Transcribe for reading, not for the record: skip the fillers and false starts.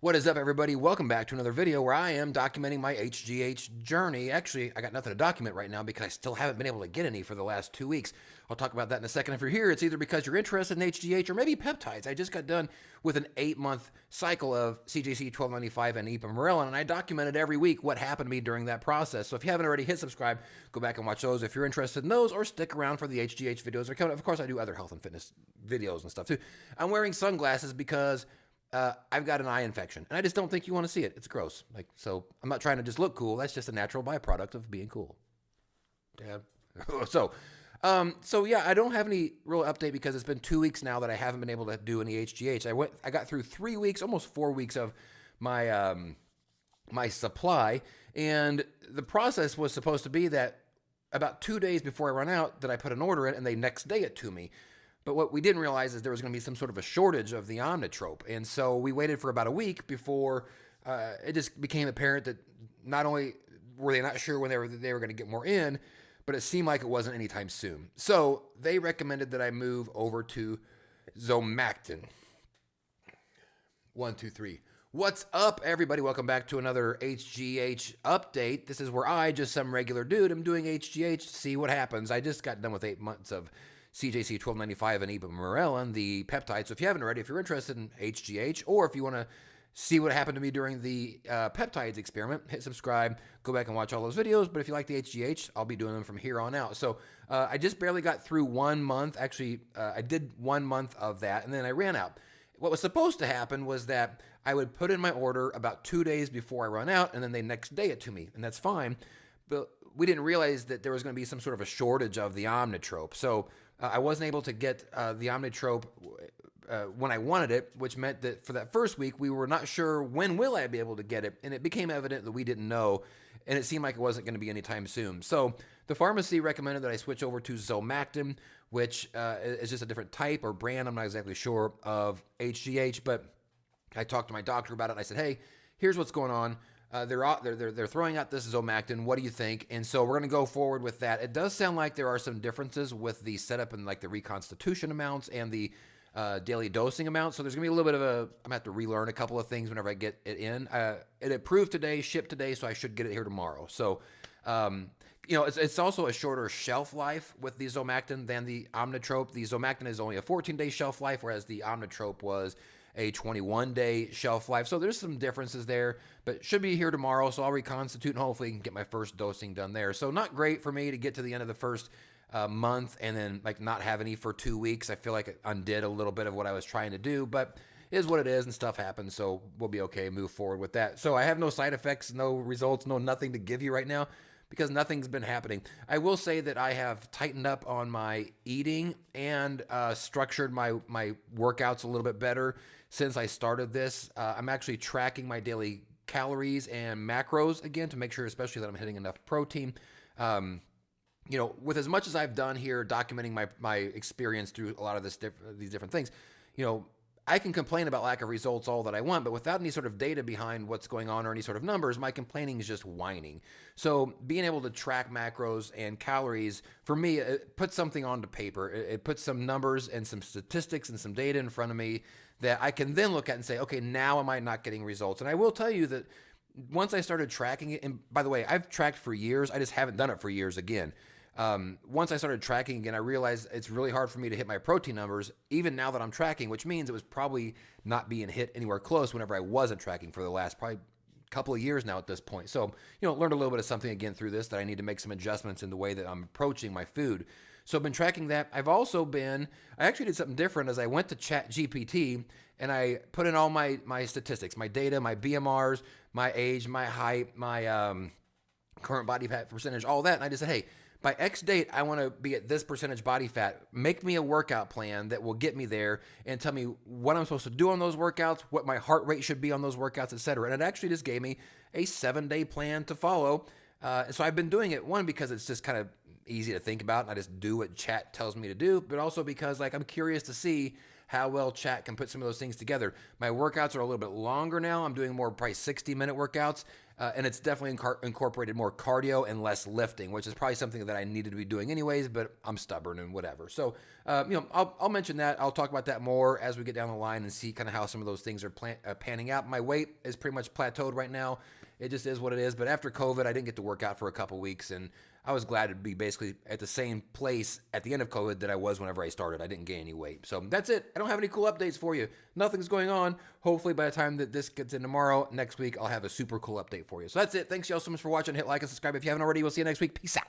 What is up, everybody? Welcome back to another video where I am documenting my HGH journey. Actually, I got nothing to document right now because I still haven't been able to get any for the last 2 weeks. I'll talk about that in a second. If you're here, it's either because you're interested in HGH or maybe peptides. I just got done with an 8-month cycle of CJC 1295 and ipamorelin, and I documented every week what happened to me during that process. So if you haven't already, hit subscribe, go back and watch those if you're interested in those, or stick around for the HGH videos. Of course, I do other health and fitness videos and stuff too. I'm wearing sunglasses because I've got an eye infection, and I just don't think you want to see it. It's gross. So I'm not trying to just look cool. That's just a natural byproduct of being cool. Yeah. So yeah, I don't have any real update because it's been 2 weeks now that I haven't been able to do any HGH. I got through 3 weeks, almost 4 weeks of my my supply, and the process was supposed to be that about 2 days before I run out, that I put an order in, and they next day it to me. But what we didn't realize is there was going to be some sort of a shortage of the omnitrope. And so we waited for about a week before it just became apparent that not only were they not sure when they were going to get more in, but it seemed like it wasn't anytime soon. So they recommended that I move over to Zomactin. 1, 2, 3. What's up, everybody? Welcome back to another HGH update. This is where I, just some regular dude, am doing HGH to see what happens. I just got done with 8 months of CJC 1295 and ipamorelin, the peptides. So if you haven't already, if you're interested in HGH, or if you want to see what happened to me during the peptides experiment, hit subscribe, go back and watch all those videos. But if you like the HGH, I'll be doing them from here on out. So I just barely got through 1 month. Actually, I did 1 month of that, and then I ran out. What was supposed to happen was that I would put in my order about 2 days before I run out, and then they next day it to me, and that's fine. But we didn't realize that there was going to be some sort of a shortage of the omnitrope. So I wasn't able to get the omnitrope when I wanted it, which meant that for that first week, we were not sure when will I be able to get it. And it became evident that we didn't know, and it seemed like it wasn't going to be anytime soon. So the pharmacy recommended that I switch over to Zomactin, which is just a different type or brand. I'm not exactly sure of HGH, but I talked to my doctor about it. And I said, hey, here's what's going on. They're throwing out this Zomactin. What do you think? And so we're going to go forward with that. It does sound like there are some differences with the setup and like the reconstitution amounts and the daily dosing amounts. So there's going to be a little bit of I'm going to have to relearn a couple of things whenever I get it in. It approved today, shipped today, so I should get it here tomorrow. So, it's also a shorter shelf life with the Zomactin than the omnitrope. The Zomactin is only a 14-day shelf life, whereas the omnitrope was a 21-day shelf life. So there's some differences there, but should be here tomorrow. So I'll reconstitute and hopefully can get my first dosing done there. So not great for me to get to the end of the first month and then not have any for 2 weeks. I feel like it undid a little bit of what I was trying to do, but it is what it is and stuff happens. So we'll be okay, move forward with that. So I have no side effects, no results, nothing to give you right now, because nothing's been happening. I will say that I have tightened up on my eating and structured my workouts a little bit better since I started this. I'm actually tracking my daily calories and macros again to make sure, especially that I'm hitting enough protein. With as much as I've done here, documenting my experience through a lot of these different things, I can complain about lack of results all that I want, but without any sort of data behind what's going on or any sort of numbers, my complaining is just whining. So being able to track macros and calories, for me, it puts something onto paper. It puts some numbers and some statistics and some data in front of me that I can then look at and say, okay, now am I not getting results? And I will tell you that once I started tracking it, and by the way, I've tracked for years, I just haven't done it for years again. Once I started tracking again, I realized it's really hard for me to hit my protein numbers, even now that I'm tracking, which means it was probably not being hit anywhere close whenever I wasn't tracking for the last probably couple of years now at this point. So, learned a little bit of something again through this, that I need to make some adjustments in the way that I'm approaching my food. So I've been tracking that. I actually did something different as I went to ChatGPT and I put in all my statistics, my data, my BMRs, my age, my height, my current body fat percentage, all that. And I just said, hey, by X date, I want to be at this percentage body fat. Make me a workout plan that will get me there and tell me what I'm supposed to do on those workouts, what my heart rate should be on those workouts, etc. And it actually just gave me a 7-day plan to follow. So I've been doing it, one, because it's just kind of easy to think about and I just do what chat tells me to do, but also because I'm curious to see how well chat can put some of those things together. My workouts are a little bit longer now. I'm doing more probably 60-minute workouts. And it's definitely incorporated more cardio and less lifting, which is probably something that I needed to be doing anyways, but I'm stubborn and whatever. So, I'll mention that. I'll talk about that more as we get down the line and see kind of how some of those things are panning out. My weight is pretty much plateaued right now. It just is what it is. But after COVID, I didn't get to work out for a couple weeks, and I was glad to be basically at the same place at the end of COVID that I was whenever I started. I didn't gain any weight. So that's it. I don't have any cool updates for you. Nothing's going on. Hopefully by the time that this gets in tomorrow, next week, I'll have a super cool update for you. So that's it. Thanks y'all so much for watching. Hit like and subscribe if you haven't already. We'll see you next week. Peace out.